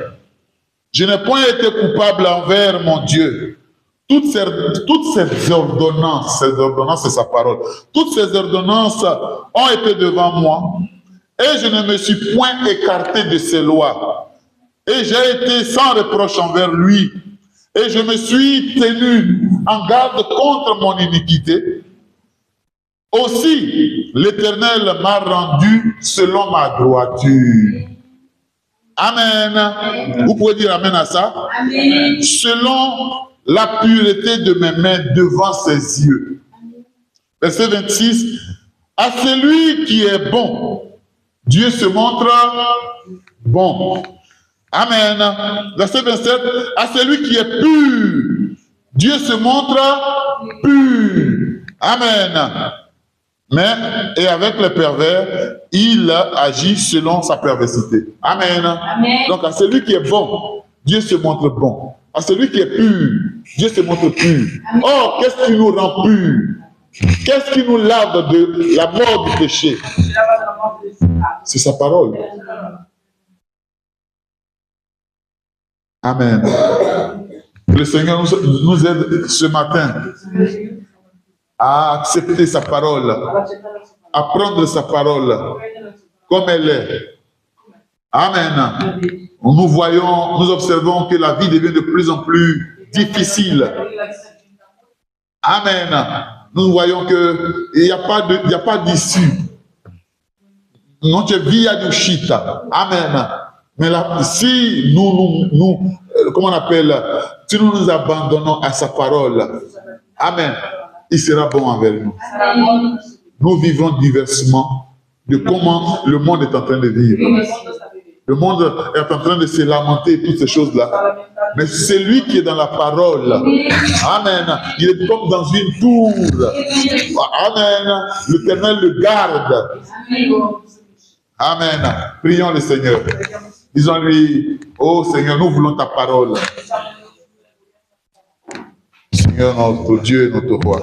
Je n'ai point été coupable envers mon Dieu. Toutes ces ordonnances c'est sa parole, toutes ces ordonnances ont été devant moi et je ne me suis point écarté de ses lois. Et j'ai été sans reproche envers lui et je me suis tenu en garde contre mon iniquité. Aussi, l'Éternel m'a rendu selon ma droiture. Amen. Vous pouvez dire amen à ça? Amen. Selon la pureté de mes mains devant ses yeux. Verset 26. À celui qui est bon, Dieu se montre bon. Amen. Verset 27. À celui qui est pur, Dieu se montre pur. Amen. Mais, et avec les pervers, il agit selon sa perversité. Amen. Amen. Donc, à celui qui est bon, Dieu se montre bon. À celui qui est pur, Dieu se montre pur. Or, qu'est-ce qui nous rend pur? Qu'est-ce qui nous lave de la mort du péché? C'est sa parole. Amen. Que le Seigneur nous aide ce matin à accepter sa parole à prendre sa parole comme elle est. Amen. Nous observons que la vie devient de plus en plus difficile. Amen. Nous voyons qu'il n'y a pas d'issue. Non, tu vis à du shita. Amen. Mais là, si comment on appelle, si nous nous abandonnons à sa parole, amen, il sera bon envers nous. Nous vivons diversement de comment le monde est en train de vivre. Le monde est en train de se lamenter, toutes ces choses-là. Mais c'est lui qui est dans la parole. Amen. Il est comme dans une tour. Amen. L'Éternel le garde. Amen. Prions le Seigneur. Disons-lui, oh Seigneur, nous voulons ta parole. Seigneur, notre Dieu et notre roi.